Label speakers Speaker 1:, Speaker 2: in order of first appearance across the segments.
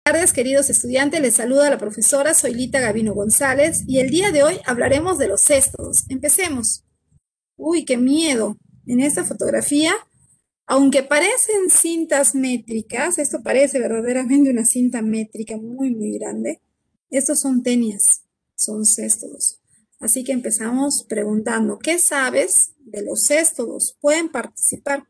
Speaker 1: Buenas tardes, queridos estudiantes. Les saluda la profesora Zoilita Gavino González y el día de hoy hablaremos de los cestos. Empecemos. Uy, qué miedo. En esta fotografía, aunque parecen cintas métricas, esto parece verdaderamente una cinta métrica muy grande. Estos son tenias, son cestos. Así que empezamos preguntando, ¿qué sabes de los cestos? Pueden participar.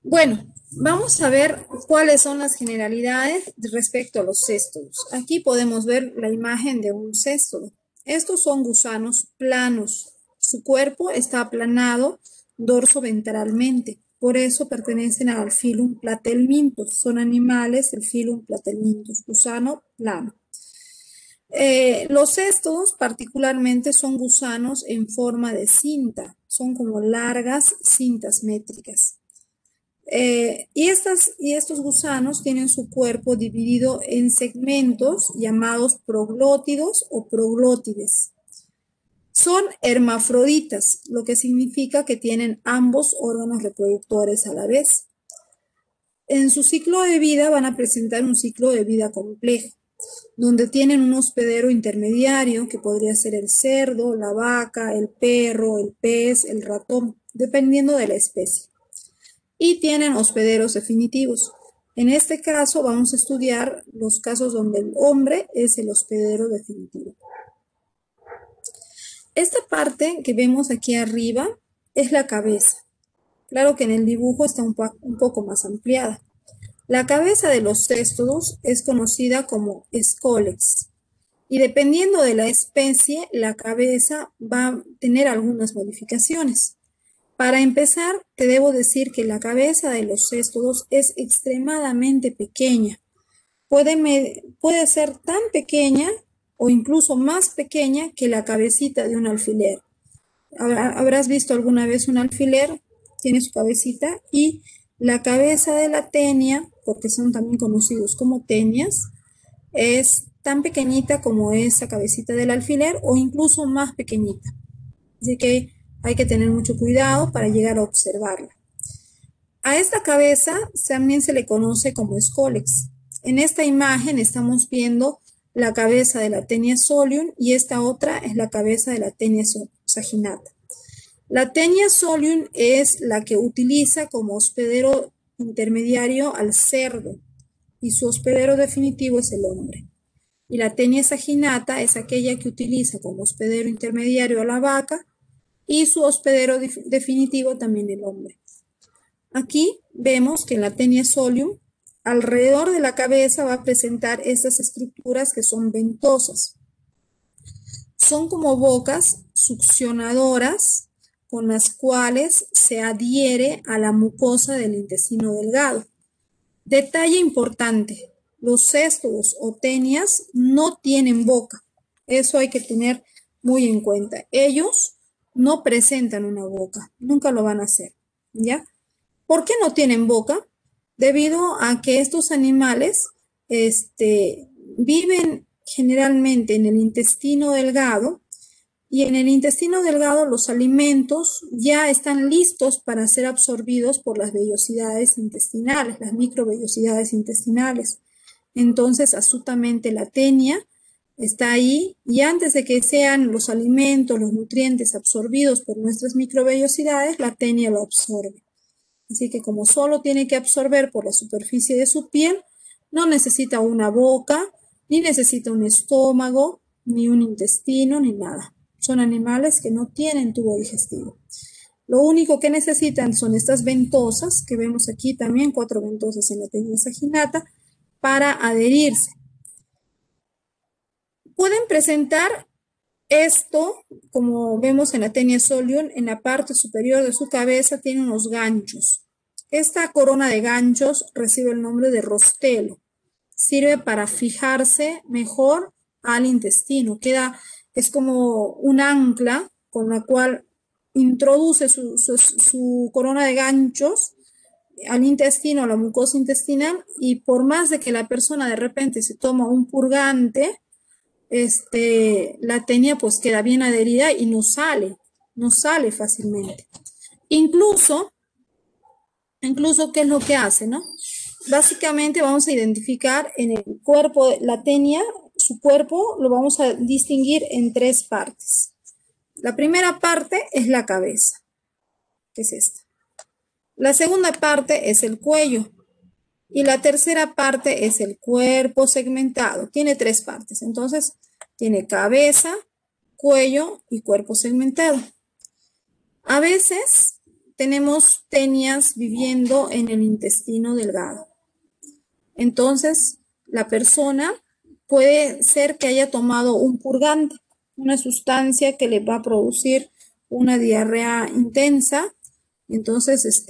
Speaker 1: Bueno, vamos a ver cuáles son las generalidades respecto a los cestos. Aquí podemos ver la imagen de un cesto. Estos son gusanos planos. Su cuerpo está aplanado dorso-ventralmente. Por eso pertenecen al filum Platelminthus. Son animales del filum Platelminthus, gusano plano. Los cestos particularmente son gusanos en forma de cinta. Son como largas cintas métricas. Y estos gusanos tienen su cuerpo dividido en segmentos llamados proglótidos o proglótides. Son hermafroditas, lo que significa que tienen ambos órganos reproductores a la vez. En su ciclo de vida van a presentar un ciclo de vida complejo, donde tienen un hospedero intermediario que podría ser el cerdo, la vaca, el perro, el pez, el ratón, dependiendo de la especie. Y tienen hospederos definitivos. En este caso vamos a estudiar los casos donde el hombre es el hospedero definitivo. Esta parte que vemos aquí arriba es la cabeza. Claro que en el dibujo está un poco más ampliada. La cabeza de los céstodos es conocida como escólex. Y dependiendo de la especie, la cabeza va a tener algunas modificaciones. Para empezar, te debo decir que la cabeza de los céstodos es extremadamente pequeña. Puede ser tan pequeña o incluso más pequeña que la cabecita de un alfiler. Habrás visto alguna vez un alfiler, tiene su cabecita, y la cabeza de la tenia, porque son también conocidos como tenias, es tan pequeñita como esa cabecita del alfiler o incluso más pequeñita. Así que hay que tener mucho cuidado para llegar a observarla. A esta cabeza también se le conoce como escólex. En esta imagen estamos viendo la cabeza de la tenia solium y esta otra es la cabeza de la tenia saginata. La tenia solium es la que utiliza como hospedero intermediario al cerdo y su hospedero definitivo es el hombre. Y la tenia saginata es aquella que utiliza como hospedero intermediario a la vaca y su hospedero definitivo también el hombre. Aquí vemos que en la tenia solium, alrededor de la cabeza va a presentar estas estructuras que son ventosas. Son como bocas succionadoras con las cuales se adhiere a la mucosa del intestino delgado. Detalle importante, los céstodos o tenias no tienen boca. Eso hay que tener muy en cuenta. Ellos no presentan una boca, nunca lo van a hacer, ¿ya? ¿Por qué no tienen boca? Debido a que estos animales viven generalmente en el intestino delgado y en el intestino delgado los alimentos ya están listos para ser absorbidos por las vellosidades intestinales, las microvellosidades intestinales. Entonces, astutamente la tenia está ahí y antes de que sean los alimentos, los nutrientes absorbidos por nuestras microvellosidades, la tenia lo absorbe. Así que como solo tiene que absorber por la superficie de su piel, no necesita una boca, ni necesita un estómago, ni un intestino, ni nada. Son animales que no tienen tubo digestivo. Lo único que necesitan son estas ventosas, que vemos aquí también, 4 ventosas en la tenia saginata, para adherirse. Pueden presentar esto, como vemos en la tenia solium, en la parte superior de su cabeza tiene unos ganchos. Esta corona de ganchos recibe el nombre de rostelo. Sirve para fijarse mejor al intestino. Es como un ancla con la cual introduce su corona de ganchos al intestino, a la mucosa intestinal, y por más de que la persona de repente se toma un purgante, la tenia pues queda bien adherida y no sale, no sale fácilmente. Incluso, ¿qué es lo que hace, no? Básicamente vamos a identificar en el cuerpo de la tenia, su cuerpo lo vamos a distinguir en tres partes. La primera parte es la cabeza, que es esta. La segunda parte es el cuello. Y la tercera parte es el cuerpo segmentado. Tiene tres partes. Entonces, tiene cabeza, cuello y cuerpo segmentado. A veces tenemos tenias viviendo en el intestino delgado. Entonces, la persona puede ser que haya tomado un purgante, una sustancia que le va a producir una diarrea intensa. Entonces,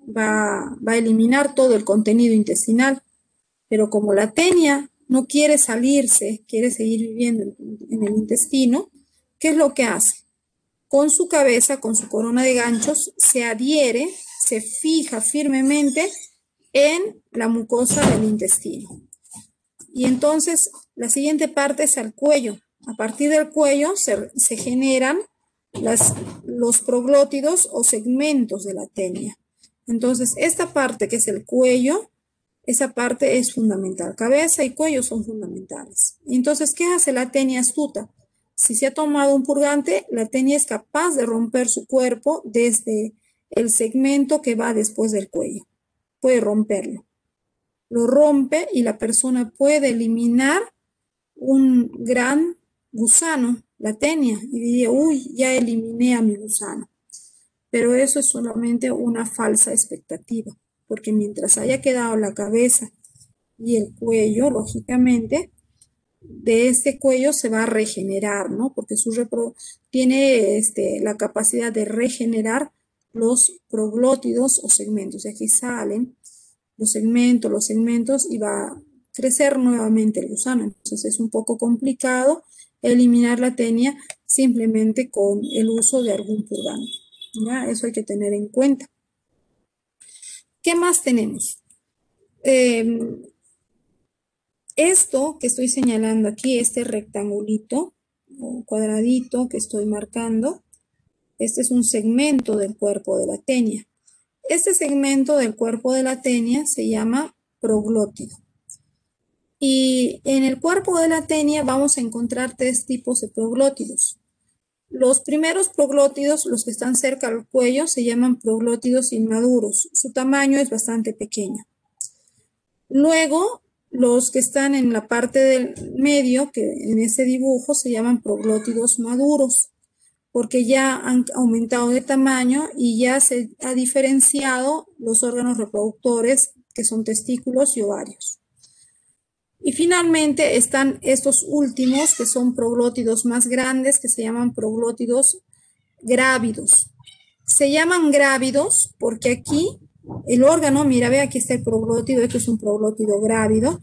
Speaker 1: va a eliminar todo el contenido intestinal. Pero como la tenia no quiere salirse, quiere seguir viviendo en el intestino, ¿qué es lo que hace? Con su cabeza, con su corona de ganchos, se adhiere, se fija firmemente en la mucosa del intestino. Y entonces la siguiente parte es el cuello. A partir del cuello se generan los proglótidos o segmentos de la tenia. Entonces esta parte que es el cuello, esa parte es fundamental. Cabeza y cuello son fundamentales. Entonces, ¿qué hace la tenia astuta? Si se ha tomado un purgante, la tenia es capaz de romper su cuerpo desde el segmento que va después del cuello. Puede romperlo. Lo rompe y la persona puede eliminar un gran gusano, la tenia, y diría, uy, ya eliminé a mi gusano. Pero eso es solamente una falsa expectativa, porque mientras haya quedado la cabeza y el cuello, lógicamente, de este cuello se va a regenerar, ¿no? Porque tiene la capacidad de regenerar los proglótidos o segmentos. Y aquí salen los segmentos y va a crecer nuevamente el gusano. Entonces es un poco complicado eliminar la tenia simplemente con el uso de algún purgante. ¿Ya? Eso hay que tener en cuenta. ¿Qué más tenemos? Esto que estoy señalando aquí, este rectangulito o cuadradito que estoy marcando, este es un segmento del cuerpo de la tenia. Este segmento del cuerpo de la tenia se llama proglótido. Y en el cuerpo de la tenia vamos a encontrar tres tipos de proglótidos. Los primeros proglótidos, los que están cerca al cuello, se llaman proglótidos inmaduros. Su tamaño es bastante pequeño. Luego, los que están en la parte del medio, que en ese dibujo se llaman proglótidos maduros, porque ya han aumentado de tamaño y ya se ha diferenciado los órganos reproductores, que son testículos y ovarios. Y finalmente están estos últimos, que son proglótidos más grandes, que se llaman proglótidos grávidos. Se llaman grávidos porque aquí el órgano, mira, ve, aquí está el proglótido, esto es un proglótido grávido.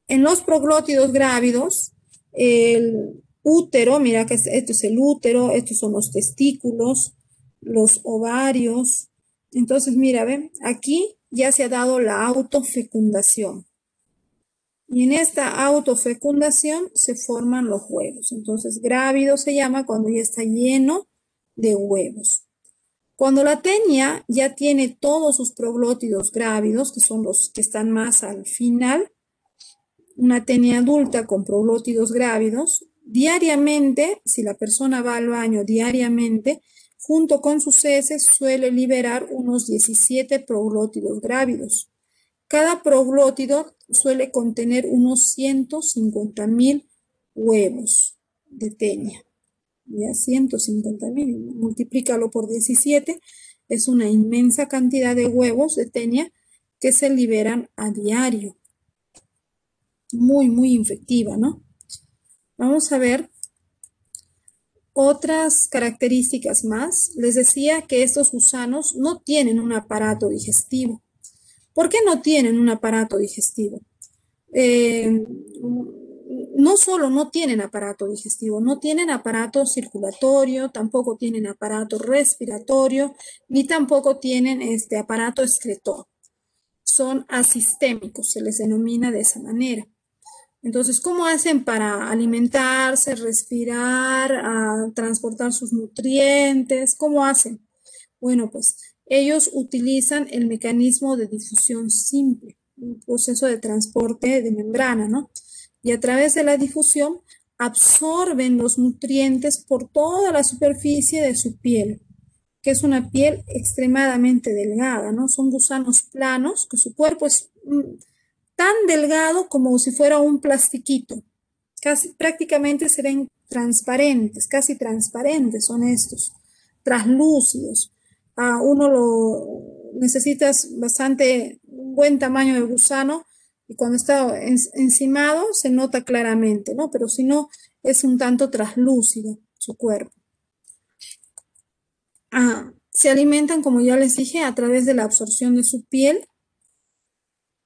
Speaker 1: En los proglótidos grávidos, el útero, mira que esto es el útero, estos son los testículos, los ovarios. Entonces, mira, ve, aquí ya se ha dado la autofecundación. Y en esta autofecundación se forman los huevos. Entonces, grávido se llama cuando ya está lleno de huevos. Cuando la tenia ya tiene todos sus proglótidos grávidos, que son los que están más al final, una tenia adulta con proglótidos grávidos, diariamente, si la persona va al baño diariamente, junto con sus heces suele liberar unos 17 proglótidos grávidos. Cada proglótido suele contener unos 150.000 huevos de tenia. Ya 150.000, multiplícalo por 17, es una inmensa cantidad de huevos de tenia que se liberan a diario. Muy, muy infectiva, ¿no? Vamos a ver otras características más. Les decía que estos gusanos no tienen un aparato digestivo. ¿Por qué no tienen un aparato digestivo? No solo no tienen aparato digestivo, no tienen aparato circulatorio, tampoco tienen aparato respiratorio, ni tampoco tienen aparato excretor. Son asistémicos, se les denomina de esa manera. Entonces, ¿cómo hacen para alimentarse, respirar, transportar sus nutrientes? ¿Cómo hacen? Bueno, pues ellos utilizan el mecanismo de difusión simple, un proceso de transporte de membrana, ¿no? Y a través de la difusión absorben los nutrientes por toda la superficie de su piel, que es una piel extremadamente delgada, ¿no? Son gusanos planos, que su cuerpo es tan delgado como si fuera un plastiquito. Casi, prácticamente se ven transparentes, casi transparentes son estos, translúcidos. Uno lo necesitas bastante un buen tamaño de gusano y cuando está encimado se nota claramente, ¿no? Pero si no, es un tanto translúcido su cuerpo. Se alimentan, como ya les dije, a través de la absorción de su piel.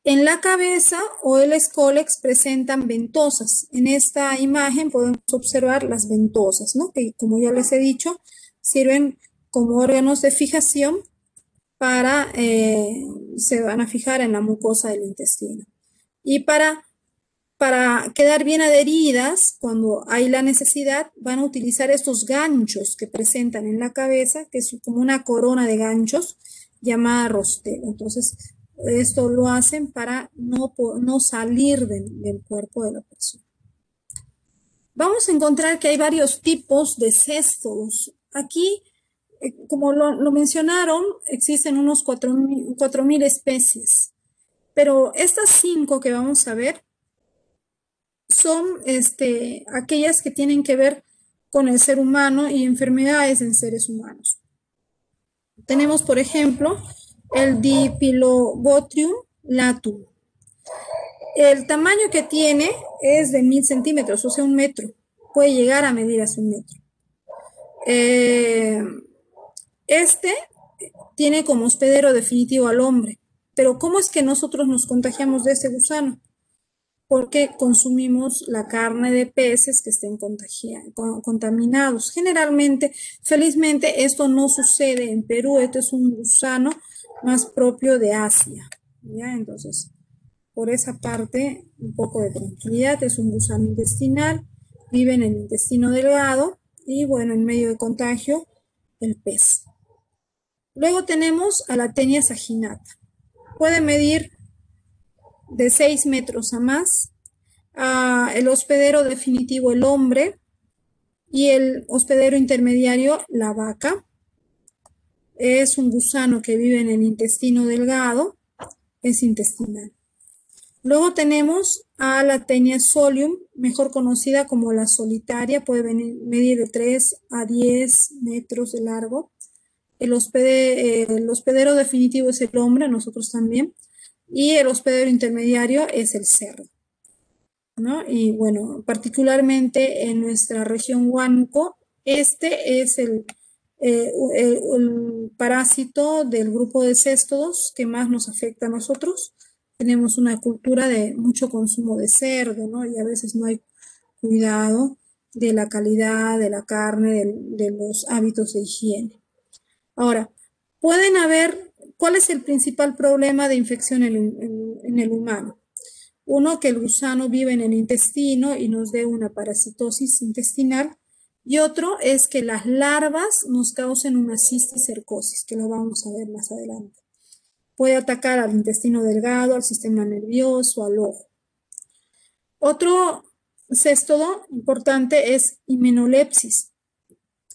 Speaker 1: En la cabeza o el escólex presentan ventosas. En esta imagen podemos observar las ventosas, ¿no? Que, como ya les he dicho, sirven como órganos de fijación para, se van a fijar en la mucosa del intestino. Y para quedar bien adheridas, cuando hay la necesidad, van a utilizar estos ganchos que presentan en la cabeza, que es como una corona de ganchos llamada rostelo. Entonces, esto lo hacen para no salir del cuerpo de la persona. Vamos a encontrar que hay varios tipos de céstodos. Aquí, como lo mencionaron, existen unos 4.000 especies, pero estas 5 que vamos a ver son aquellas que tienen que ver con el ser humano y enfermedades en seres humanos. Tenemos, por ejemplo, el Dipilobotrium latum. El tamaño que tiene es de 1000 centímetros, o sea, 1 metro. Puede llegar a medir hasta 1 metro. Este tiene como hospedero definitivo al hombre. Pero ¿cómo es que nosotros nos contagiamos de ese gusano? Porque consumimos la carne de peces que estén contaminados. Generalmente, felizmente, esto no sucede en Perú. Este es un gusano más propio de Asia, ¿ya? Entonces, por esa parte, un poco de tranquilidad. Es un gusano intestinal, vive en el intestino delgado y, bueno, en medio de contagio, el pez. Luego tenemos a la Taenia saginata. Puede medir de 6 metros a más. El hospedero definitivo, el hombre, y el hospedero intermediario, la vaca. Es un gusano que vive en el intestino delgado, es intestinal. Luego tenemos a la Taenia solium, mejor conocida como la solitaria, puede medir de 3 a 10 metros de largo. El hospedero definitivo es el hombre, nosotros también, y el hospedero intermediario es el cerdo, ¿no? Y bueno, particularmente en nuestra región Huánuco, este es el parásito del grupo de céstodos que más nos afecta a nosotros. Tenemos una cultura de mucho consumo de cerdo, ¿no? Y a veces no hay cuidado de la calidad de la carne, de los hábitos de higiene. Ahora, pueden haber, ¿cuál es el principal problema de infección en el humano? Uno, que el gusano vive en el intestino y nos dé una parasitosis intestinal. Y otro es que las larvas nos causen una cisticercosis, que lo vamos a ver más adelante. Puede atacar al intestino delgado, al sistema nervioso, al ojo. Otro céstodo importante es Hymenoplepsis.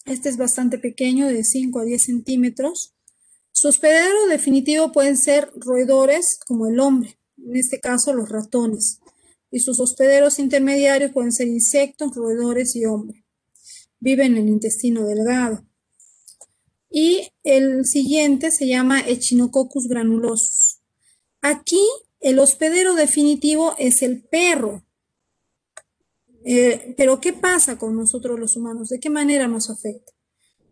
Speaker 1: Este es bastante pequeño, de 5 a 10 centímetros. Su hospedero definitivo pueden ser roedores como el hombre, en este caso los ratones. Y sus hospederos intermediarios pueden ser insectos, roedores y hombre. Vive en el intestino delgado. Y el siguiente se llama Echinococcus granulosus. Aquí el hospedero definitivo es el perro. Pero ¿qué pasa con nosotros los humanos? ¿De qué manera nos afecta?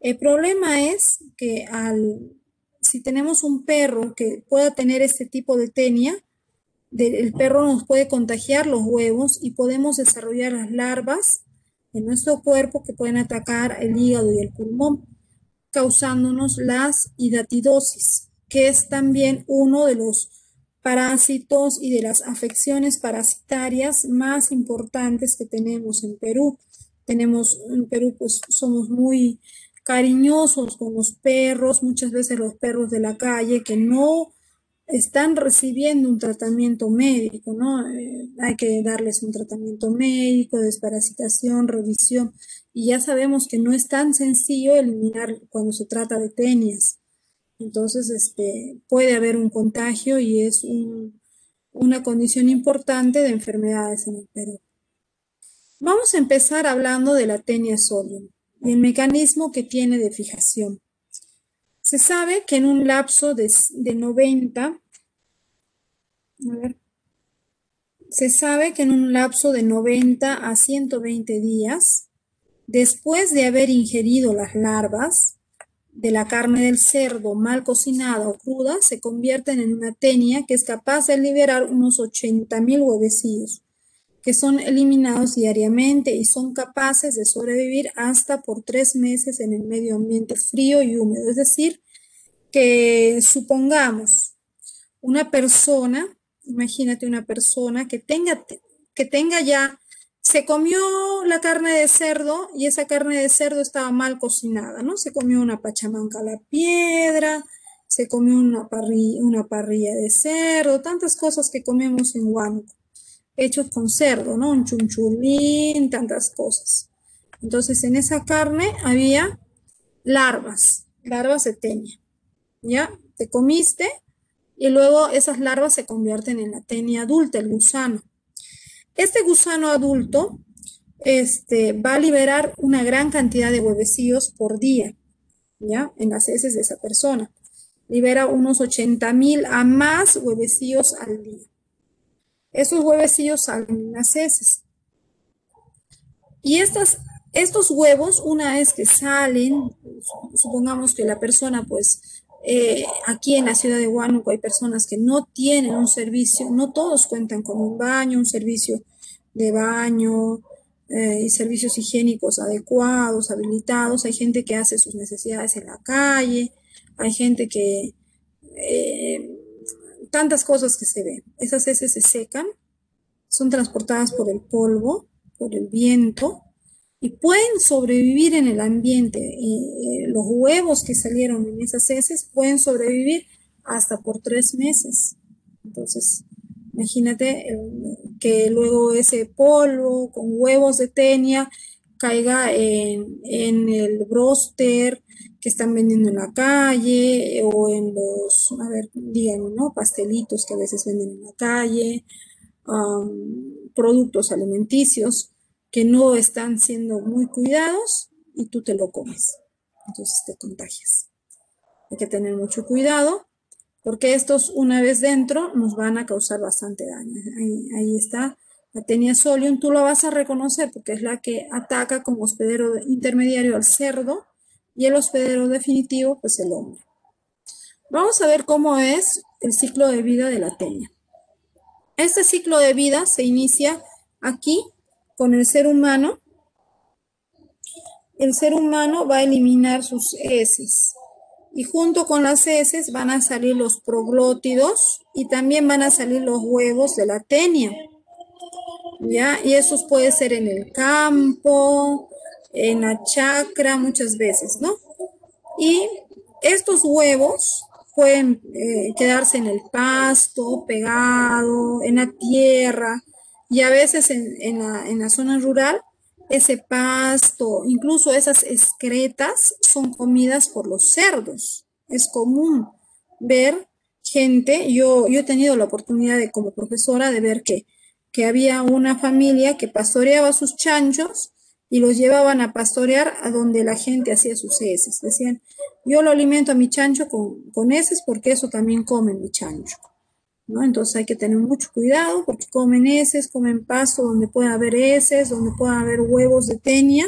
Speaker 1: El problema es que si tenemos un perro que pueda tener este tipo de tenia, el perro nos puede contagiar los huevos y podemos desarrollar las larvas en nuestro cuerpo que pueden atacar el hígado y el pulmón, causándonos las hidatidosis, que es también uno de los parásitos y de las afecciones parasitarias más importantes que tenemos en Perú. Tenemos en Perú, pues somos muy cariñosos con los perros, muchas veces los perros de la calle que no están recibiendo un tratamiento médico, ¿no? Hay que darles un tratamiento médico, desparasitación, revisión, y ya sabemos que no es tan sencillo eliminar cuando se trata de tenias. Entonces, puede haber un contagio y es una condición importante de enfermedades en el Perú. Vamos a empezar hablando de la tenia solium y el mecanismo que tiene de fijación. Se sabe que en un lapso de 90, se sabe que en un lapso de 90 a 120 días, después de haber ingerido las larvas de la carne del cerdo mal cocinada o cruda, se convierten en una tenia que es capaz de liberar unos 80.000 huevecillos, que son eliminados diariamente y son capaces de sobrevivir hasta por 3 meses en el medio ambiente frío y húmedo. Es decir, que supongamos una persona, imagínate una persona que tenga ya, se comió la carne de cerdo y esa carne de cerdo estaba mal cocinada, ¿no? Se comió una pachamanca a la piedra, se comió una parrilla de cerdo, tantas cosas que comemos en Huánuco, hechos con cerdo, ¿no? Un chunchulín, tantas cosas. Entonces en esa carne había larvas de tenia, ¿ya? Te comiste y luego esas larvas se convierten en la tenia adulta, el gusano. Este gusano adulto va a liberar una gran cantidad de huevecillos por día, ¿ya? En las heces de esa persona. Libera unos 80.000 a más huevecillos al día. Esos huevecillos salen en las heces. Y estos huevos, una vez que salen, supongamos que la persona, pues, aquí en la ciudad de Huánuco hay personas que no tienen un servicio, no todos cuentan con un baño, un servicio de baño y servicios higiénicos adecuados, habilitados. Hay gente que hace sus necesidades en la calle, hay gente que, tantas cosas que se ven. Esas heces se secan, son transportadas por el polvo, por el viento, y pueden sobrevivir en el ambiente. Los huevos que salieron en esas heces pueden sobrevivir hasta por 3 meses. Entonces, imagínate que luego ese polvo con huevos de tenia caiga en el bróster que están vendiendo en la calle o en los, a ver, díganme, ¿no? Pastelitos que a veces venden en la calle, productos alimenticios que no están siendo muy cuidados y tú te lo comes. Entonces te contagias. Hay que tener mucho cuidado porque estos una vez dentro nos van a causar bastante daño. Ahí está la tenia solium, tú la vas a reconocer porque es la que ataca como hospedero intermediario al cerdo y el hospedero definitivo pues el hombre. Vamos a ver cómo es el ciclo de vida de la tenia. Este ciclo de vida se inicia aquí con el ser humano. El ser humano va a eliminar sus heces y junto con las heces van a salir los proglótidos y también van a salir los huevos de la tenia, ¿ya? Y esos puede ser en el campo, en la chacra, muchas veces, ¿no? Y estos huevos pueden quedarse en el pasto, pegado, en la tierra, y a veces en la zona rural, ese pasto, incluso esas excretas son comidas por los cerdos. Es común ver gente, yo he tenido la oportunidad de, como profesora, de ver que había una familia que pastoreaba sus chanchos y los llevaban a pastorear a donde la gente hacía sus heces. Decían, yo lo alimento a mi chancho con heces porque eso también come mi chancho, ¿no? Entonces hay que tener mucho cuidado porque comen heces, comen pasto donde pueda haber heces, donde pueda haber huevos de tenia.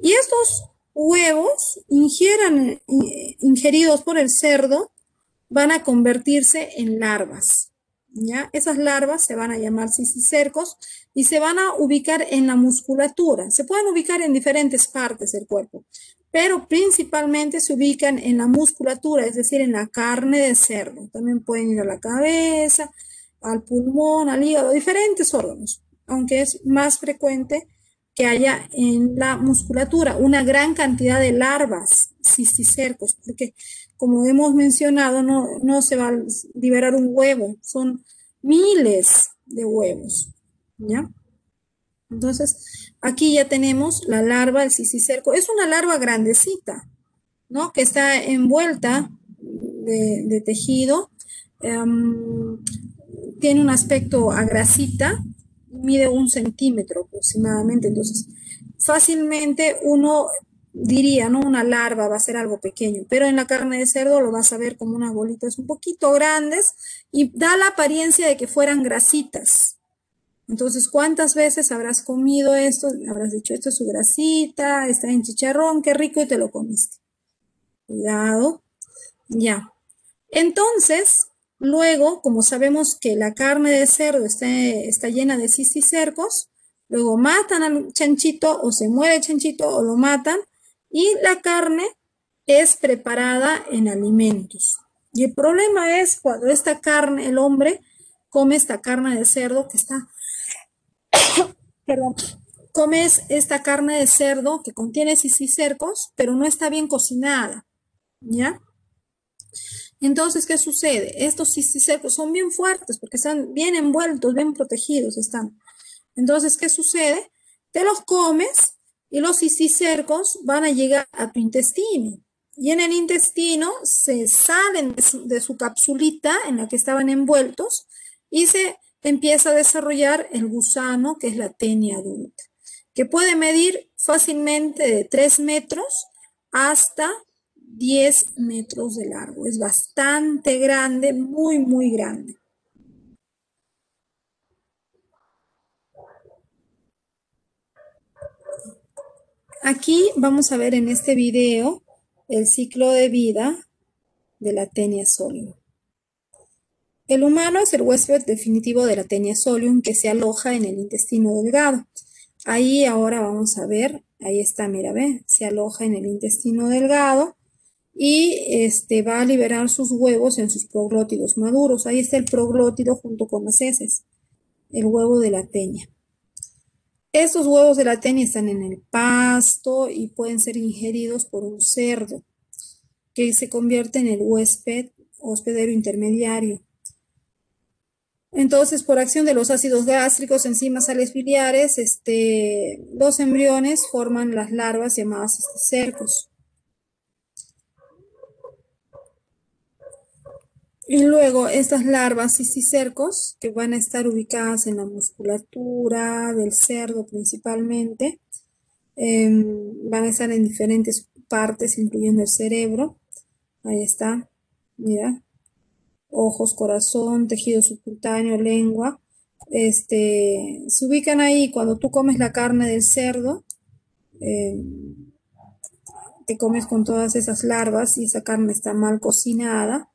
Speaker 1: Y estos huevos ingeridos por el cerdo van a convertirse en larvas, ¿ya? Esas larvas se van a llamar cicicercos y se van a ubicar en la musculatura. Se pueden ubicar en diferentes partes del cuerpo, pero principalmente se ubican en la musculatura, es decir, en la carne de cerdo. También pueden ir a la cabeza, al pulmón, al hígado, diferentes órganos, aunque es más frecuente que haya en la musculatura una gran cantidad de larvas cisticercos, porque como hemos mencionado, no se va a liberar un huevo, son miles de huevos, ¿ya? Entonces, aquí ya tenemos la larva del cisticerco. Es una larva grandecita, ¿no? Que está envuelta de tejido. em, Tiene un aspecto a grasita, mide 1 centímetro aproximadamente. Entonces, fácilmente uno diría, ¿no? Una larva va a ser algo pequeño, pero en la carne de cerdo lo vas a ver como unas bolitas un poquito grandes y da la apariencia de que fueran grasitas. Entonces, ¿cuántas veces habrás comido esto? Habrás dicho, esto es su grasita, está en chicharrón, qué rico, y te lo comiste. Cuidado, ya. Entonces, luego, como sabemos que la carne de cerdo está llena de cisticercos, luego matan al chanchito o se muere el chanchito o lo matan y la carne es preparada en alimentos. Y el problema es cuando esta carne, el hombre come esta carne de cerdo que está, perdón, comes esta carne de cerdo que contiene cisticercos, pero no está bien cocinada, ¿ya? Entonces, ¿qué sucede? Estos cisticercos son bien fuertes porque están bien envueltos, bien protegidos están. Entonces, ¿qué sucede? Te los comes y los cisticercos van a llegar a tu intestino. Y en el intestino se salen de su capsulita en la que estaban envueltos y se empieza a desarrollar el gusano, que es la tenia adulta, que puede medir fácilmente de 3 metros hasta 10 metros de largo. Es bastante grande, muy, muy grande. Aquí vamos a ver en este video el ciclo de vida de la Taenia solium. El humano es el huésped definitivo de la Taenia solium que se aloja en el intestino delgado. Ahí ahora vamos a ver, ahí está, mira, ve, se aloja en el intestino delgado y va a liberar sus huevos en sus proglótidos maduros. Ahí está el proglótido junto con las heces, el huevo de la tenia. Estos huevos de la tenia están en el pasto y pueden ser ingeridos por un cerdo que se convierte en el hospedero intermediario. Entonces, por acción de los ácidos gástricos, enzimas, sales biliares, los embriones forman las larvas llamadas cisticercos. Y luego estas larvas cisticercos, que van a estar ubicadas en la musculatura del cerdo principalmente, van a estar en diferentes partes, incluyendo el cerebro. Ahí está, mira, ojos, corazón, tejido subcutáneo, lengua. Se ubican ahí cuando tú comes la carne del cerdo, eh, te comes con todas esas larvas y esa carne está mal cocinada.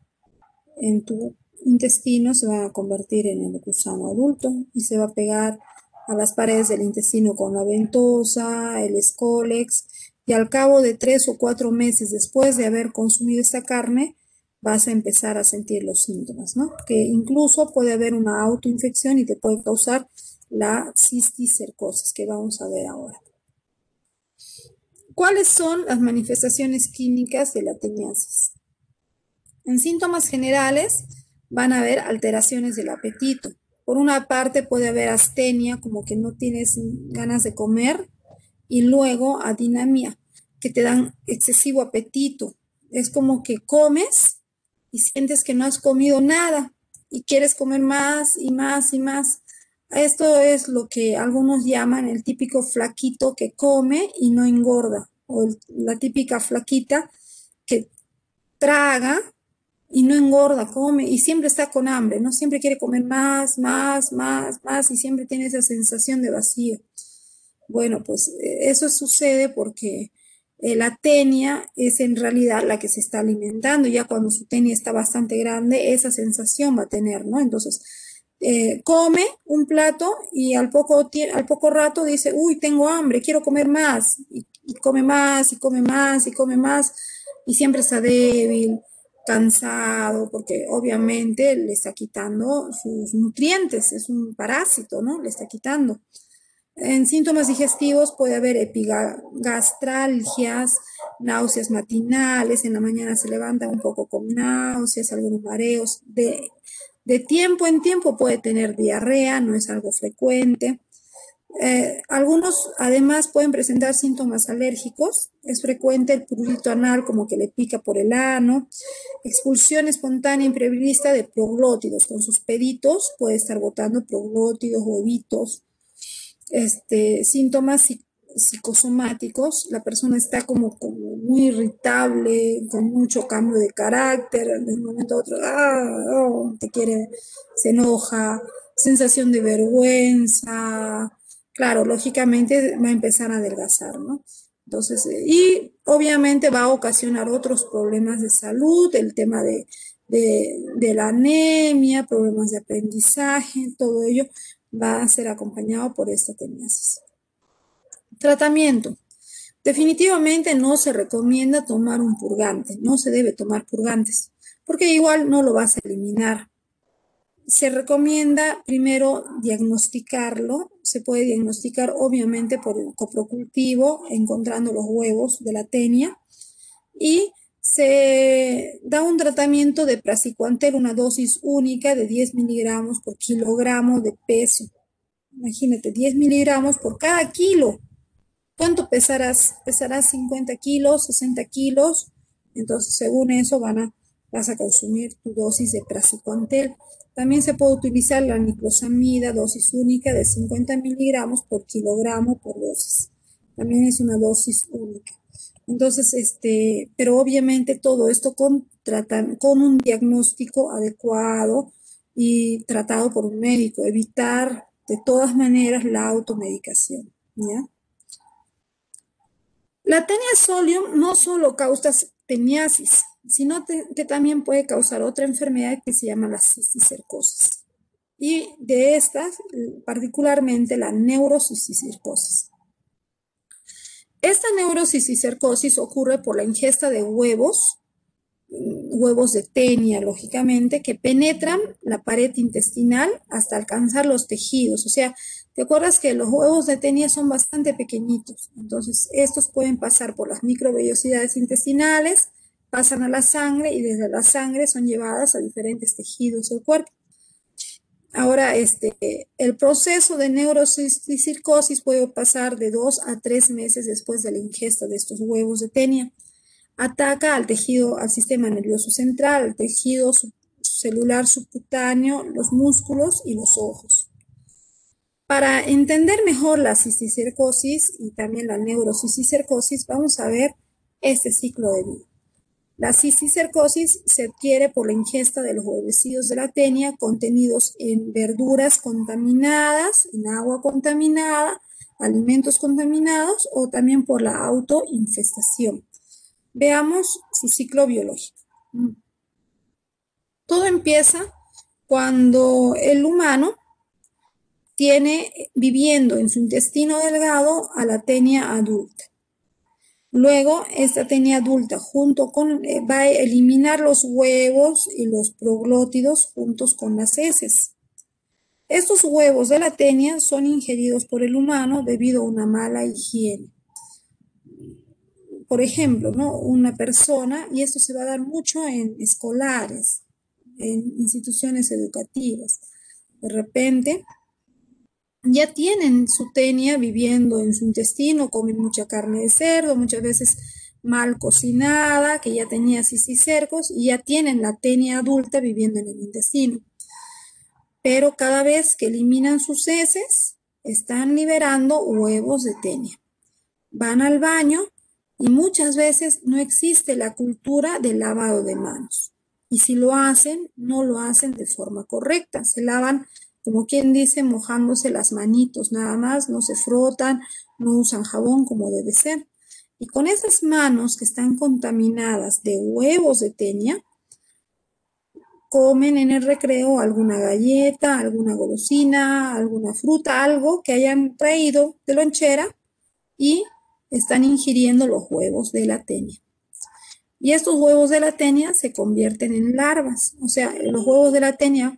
Speaker 1: En tu intestino se va a convertir en el gusano adulto y se va a pegar a las paredes del intestino con la ventosa, el escólex, y al cabo de 3 o 4 meses después de haber consumido esta carne, vas a empezar a sentir los síntomas, ¿no? Que incluso puede haber una autoinfección y te puede causar la cisticercosis, que vamos a ver ahora. ¿Cuáles son las manifestaciones clínicas de la teniasis? En síntomas generales van a haber alteraciones del apetito. Por una parte puede haber astenia, como que no tienes ganas de comer, y luego adinamia, que te dan excesivo apetito. Es como que comes y sientes que no has comido nada y quieres comer más y más y más. Esto es lo que algunos llaman el típico flaquito que come y no engorda, o la típica flaquita que traga y no engorda, come y siempre está con hambre, ¿no? Siempre quiere comer más, más, más, más y siempre tiene esa sensación de vacío. Bueno, pues eso sucede porque la tenia es en realidad la que se está alimentando. Ya cuando su tenia está bastante grande, esa sensación va a tener, ¿no? Entonces, come un plato y al poco rato dice, uy, tengo hambre, quiero comer más. y come más y come más y come más y siempre está débil, cansado, porque obviamente le está quitando sus nutrientes, es un parásito, ¿no? Le está quitando. En síntomas digestivos puede haber epigastralgias, náuseas matinales, en la mañana se levanta un poco con náuseas, algunos mareos. De tiempo en tiempo puede tener diarrea, no es algo frecuente. Algunos además pueden presentar síntomas alérgicos. Es frecuente el prurito anal, como que le pica por el ano. Expulsión espontánea imprevista de proglótidos. Con sus peditos puede estar botando proglótidos, huevitos. Síntomas psicosomáticos. La persona está como muy irritable, con mucho cambio de carácter. De un momento a otro, te quiere, se enoja. Sensación de vergüenza. Claro, lógicamente va a empezar a adelgazar, ¿no? Entonces, y obviamente va a ocasionar otros problemas de salud, el tema de la anemia, problemas de aprendizaje, todo ello va a ser acompañado por esta teniasis. Tratamiento. Definitivamente no se recomienda tomar un purgante, no se debe tomar purgantes, porque igual no lo vas a eliminar. Se recomienda primero diagnosticarlo. Se puede diagnosticar obviamente por el coprocultivo, encontrando los huevos de la tenia, y se da un tratamiento de praziquantel, una dosis única de 10 miligramos por kilogramo de peso. Imagínate, 10 miligramos por cada kilo. ¿Cuánto pesarás? Pesarás 50 kilos, 60 kilos. Entonces, según eso, vas a consumir tu dosis de praziquantel. También se puede utilizar la niclosamida, dosis única de 50 miligramos por kilogramo por dosis. También es una dosis única. Entonces, pero obviamente todo esto con un diagnóstico adecuado y tratado por un médico. Evitar de todas maneras la automedicación, ¿ya? La tenia solium no solo causa teniasis, sino que también puede causar otra enfermedad que se llama la cisticercosis. Y de estas, particularmente la neurocisticercosis. Esta neurocisticercosis ocurre por la ingesta de huevos de tenia, lógicamente, que penetran la pared intestinal hasta alcanzar los tejidos. O sea, ¿te acuerdas que los huevos de tenia son bastante pequeñitos? Entonces, estos pueden pasar por las microvellosidades intestinales, pasan a la sangre y desde la sangre son llevadas a diferentes tejidos del cuerpo. Ahora, el proceso de neurocisticercosis puede pasar de 2 a 3 meses después de la ingesta de estos huevos de tenia. Ataca al tejido, al sistema nervioso central, al tejido celular subcutáneo, los músculos y los ojos. Para entender mejor la cisticercosis y también la neurocisticercosis, vamos a ver este ciclo de vida. La cisticercosis se adquiere por la ingesta de los huevecillos de la tenia contenidos en verduras contaminadas, en agua contaminada, alimentos contaminados o también por la autoinfestación. Veamos su ciclo biológico. Todo empieza cuando el humano tiene viviendo en su intestino delgado a la tenia adulta. Luego, esta tenia adulta va a eliminar los huevos y los proglótidos juntos con las heces. Estos huevos de la tenia son ingeridos por el humano debido a una mala higiene. Por ejemplo, ¿no? Una persona, y esto se va a dar mucho en escolares, en instituciones educativas, de repente ya tienen su tenia viviendo en su intestino, comen mucha carne de cerdo, muchas veces mal cocinada, que ya tenía cisticercos, y ya tienen la tenia adulta viviendo en el intestino. Pero cada vez que eliminan sus heces, están liberando huevos de tenia. Van al baño y muchas veces no existe la cultura del lavado de manos. Y si lo hacen, no lo hacen de forma correcta. Se lavan, como quien dice, mojándose las manitos nada más, no se frotan, no usan jabón como debe ser. Y con esas manos que están contaminadas de huevos de tenia, comen en el recreo alguna galleta, alguna golosina, alguna fruta, algo que hayan traído de lonchera y están ingiriendo los huevos de la tenia. Y estos huevos de la tenia se convierten en larvas. O sea, los huevos de la tenia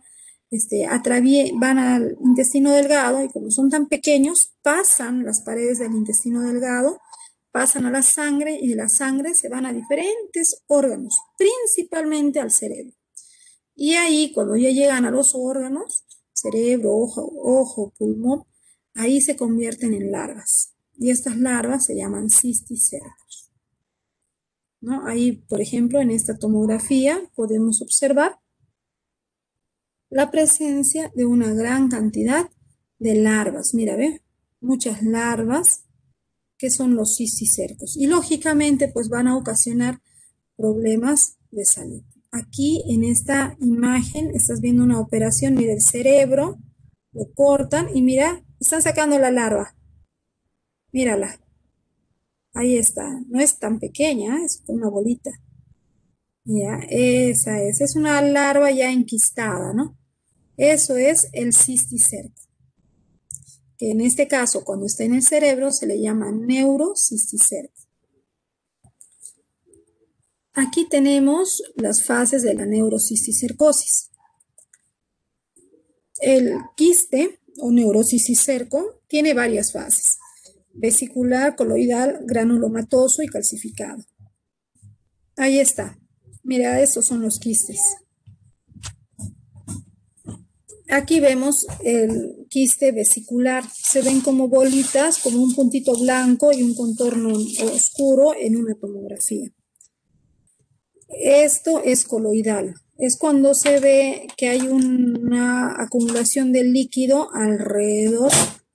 Speaker 1: van al intestino delgado y como son tan pequeños, pasan las paredes del intestino delgado, pasan a la sangre y de la sangre se van a diferentes órganos, principalmente al cerebro. Y ahí, cuando ya llegan a los órganos, cerebro, ojo, pulmón, ahí se convierten en larvas. Y estas larvas se llaman cisticercos, ¿no? Ahí, por ejemplo, en esta tomografía podemos observar la presencia de una gran cantidad de larvas. Mira, ve, muchas larvas que son los cisticercos. Y lógicamente, pues van a ocasionar problemas de salud. Aquí en esta imagen estás viendo una operación, mira el cerebro, lo cortan y mira, están sacando la larva. Mírala, ahí está, no es tan pequeña, es una bolita. Ya, esa es una larva ya enquistada, ¿no? Eso es el cisticerco, que en este caso cuando está en el cerebro se le llama neurocisticerco. Aquí tenemos las fases de la neurocisticercosis. El quiste o neurocisticerco tiene varias fases: vesicular, coloidal, granulomatoso y calcificado. Ahí está. Mira, estos son los quistes. Aquí vemos el quiste vesicular. Se ven como bolitas, como un puntito blanco y un contorno oscuro en una tomografía. Esto es coloidal. Es cuando se ve que hay una acumulación de líquido alrededor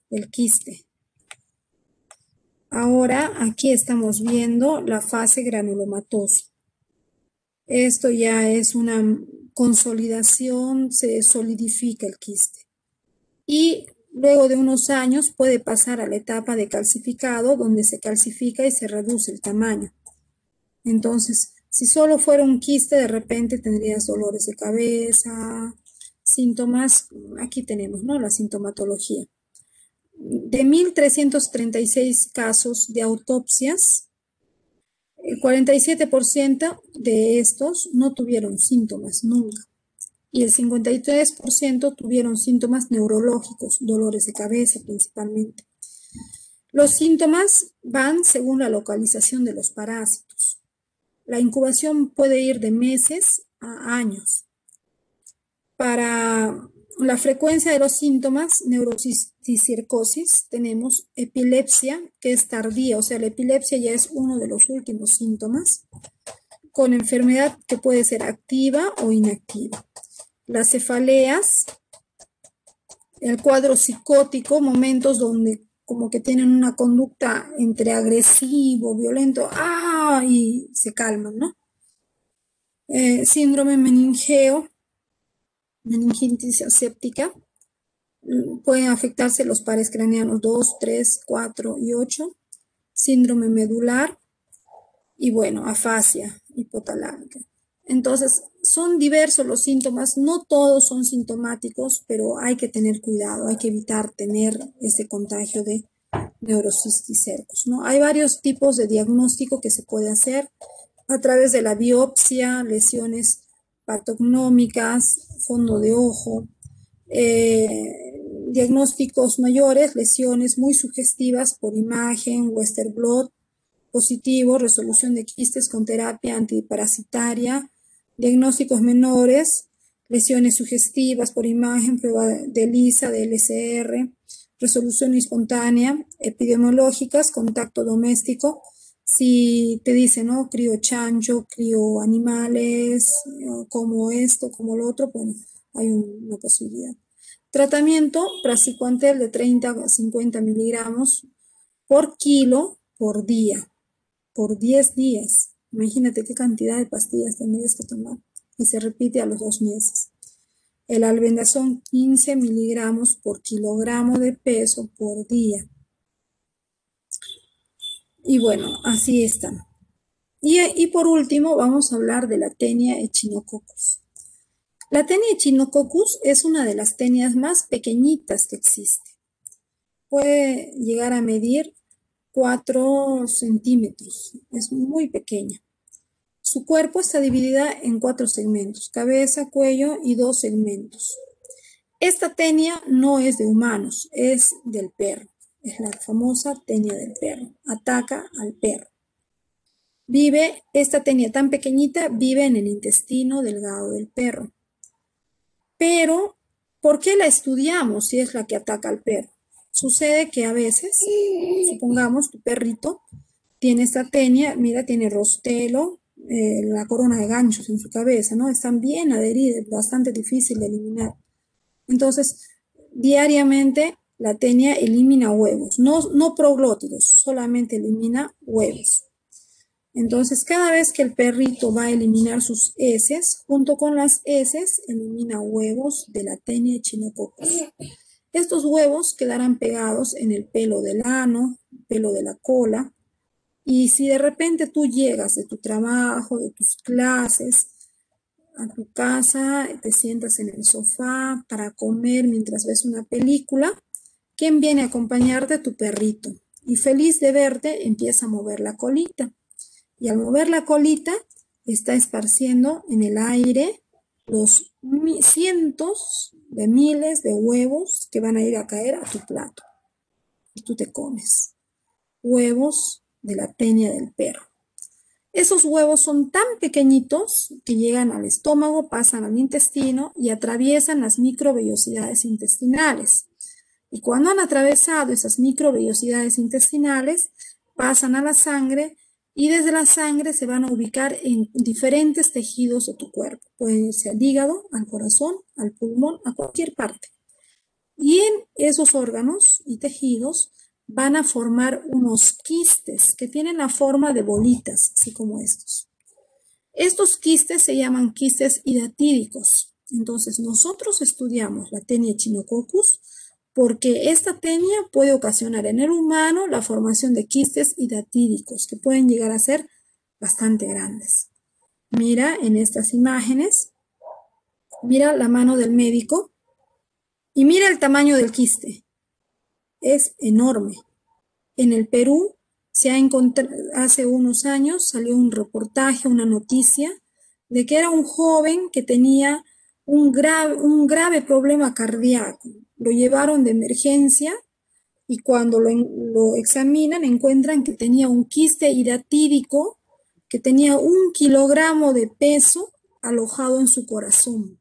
Speaker 1: del quiste. Ahora aquí estamos viendo la fase granulomatosa. Esto ya es una consolidación, se solidifica el quiste. Y luego de unos años puede pasar a la etapa de calcificado, donde se calcifica y se reduce el tamaño. Entonces, si solo fuera un quiste, de repente tendrías dolores de cabeza, síntomas. Aquí tenemos, ¿no?, la sintomatología. De 1.336 casos de autopsias, el 47% de estos no tuvieron síntomas nunca. Y el 53% tuvieron síntomas neurológicos, dolores de cabeza principalmente. Los síntomas van según la localización de los parásitos. La incubación puede ir de meses a años. Para la frecuencia de los síntomas, neurocisticercosis, tenemos epilepsia, que es tardía, o sea, la epilepsia ya es uno de los últimos síntomas, con enfermedad que puede ser activa o inactiva. Las cefaleas, el cuadro psicótico, momentos donde como que tienen una conducta entre agresivo, violento, y se calman, ¿no? Síndrome meningeo, meningitis aséptica, pueden afectarse los pares craneanos 2, 3, 4 y 8, síndrome medular y bueno, afasia hipotalámica. Entonces, son diversos los síntomas, no todos son sintomáticos, pero hay que tener cuidado, hay que evitar tener ese contagio de neurocisticercos, ¿no? Hay varios tipos de diagnóstico que se puede hacer a través de la biopsia, lesiones patognómicas, fondo de ojo, diagnósticos mayores, lesiones muy sugestivas por imagen, Western blot positivo, resolución de quistes con terapia antiparasitaria, diagnósticos menores, lesiones sugestivas por imagen, prueba de ELISA, de LCR, resolución espontánea, epidemiológicas, contacto doméstico. Si te dicen, ¿no?, crío chancho, crío animales, como esto, como lo otro, bueno, hay una posibilidad. Tratamiento, praziquantel de 30 a 50 miligramos por kilo por día, por 10 días. Imagínate qué cantidad de pastillas tendrías que tomar. Y se repite a los 2 meses. El albendazol 15 miligramos por kilogramo de peso por día. Y bueno, así está. Y por último vamos a hablar de la Taenia echinococcus. La Taenia echinococcus es una de las tenias más pequeñitas que existe. Puede llegar a medir 4 centímetros, es muy pequeña. Su cuerpo está dividida en 4 segmentos, cabeza, cuello y 2 segmentos. Esta tenia no es de humanos, es del perro. Es la famosa tenia del perro. Ataca al perro. Esta tenia tan pequeñita vive en el intestino delgado del perro. Pero, ¿por qué la estudiamos si es la que ataca al perro? Sucede que a veces, supongamos, tu perrito tiene esta tenia, mira, tiene rostelo, la corona de ganchos en su cabeza, ¿no? Están bien adheridas, bastante difícil de eliminar. Entonces, diariamente la tenia elimina huevos, no proglótidos, solamente elimina huevos. Entonces, cada vez que el perrito va a eliminar sus heces, junto con las heces, elimina huevos de la tenia echinococcus. Estos huevos quedarán pegados en el pelo del ano, pelo de la cola, y si de repente tú llegas de tu trabajo, de tus clases, a tu casa, te sientas en el sofá para comer mientras ves una película, ¿quién viene a acompañarte? Tu perrito. Y feliz de verte, empieza a mover la colita. Y al mover la colita, está esparciendo en el aire los cientos de miles de huevos que van a ir a caer a tu plato. Y tú te comes. Huevos de la tenia del perro. Esos huevos son tan pequeñitos que llegan al estómago, pasan al intestino y atraviesan las microvellosidades intestinales. Y cuando han atravesado esas microvellosidades intestinales, pasan a la sangre y desde la sangre se van a ubicar en diferentes tejidos de tu cuerpo. Pueden irse al hígado, al corazón, al pulmón, a cualquier parte. Y en esos órganos y tejidos van a formar unos quistes que tienen la forma de bolitas, así como estos. Estos quistes se llaman quistes hidatídicos. Entonces, nosotros estudiamos la tenia echinococcus porque esta tenia puede ocasionar en el humano la formación de quistes hidatídicos que pueden llegar a ser bastante grandes. Mira en estas imágenes, mira la mano del médico y mira el tamaño del quiste. Es enorme. En el Perú se ha encontrado, hace unos años salió un reportaje, una noticia, de que era un joven que tenía un grave problema cardíaco. Lo llevaron de emergencia y cuando lo examinan encuentran que tenía un quiste hidatídico, que tenía 1 kilogramo de peso alojado en su corazón.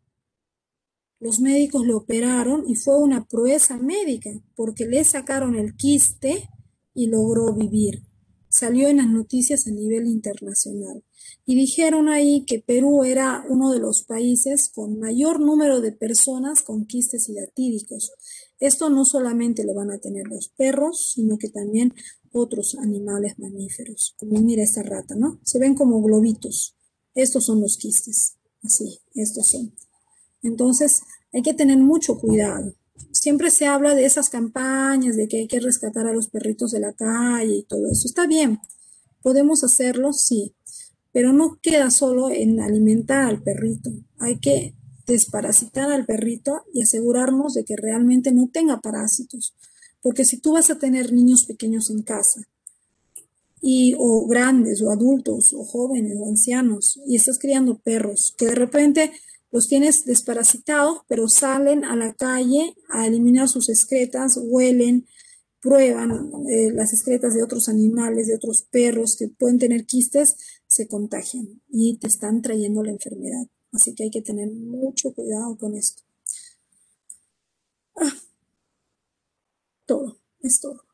Speaker 1: Los médicos lo operaron y fue una proeza médica porque le sacaron el quiste y logró vivir. Salió en las noticias a nivel internacional. Y dijeron ahí que Perú era uno de los países con mayor número de personas con quistes hidatídicos. Esto no solamente lo van a tener los perros, sino que también otros animales mamíferos. Como mira esta rata, ¿no? Se ven como globitos. Estos son los quistes. Así, estos son. Entonces, hay que tener mucho cuidado. Siempre se habla de esas campañas de que hay que rescatar a los perritos de la calle y todo eso. Está bien, podemos hacerlo, sí, pero no queda solo en alimentar al perrito. Hay que desparasitar al perrito y asegurarnos de que realmente no tenga parásitos. Porque si tú vas a tener niños pequeños en casa, o grandes, o adultos, o jóvenes, o ancianos, y estás criando perros que de repente los tienes desparasitados, pero salen a la calle a eliminar sus excretas, huelen, prueban las excretas de otros animales, de otros perros que pueden tener quistes, se contagian y te están trayendo la enfermedad. Así que hay que tener mucho cuidado con esto. Todo, es todo.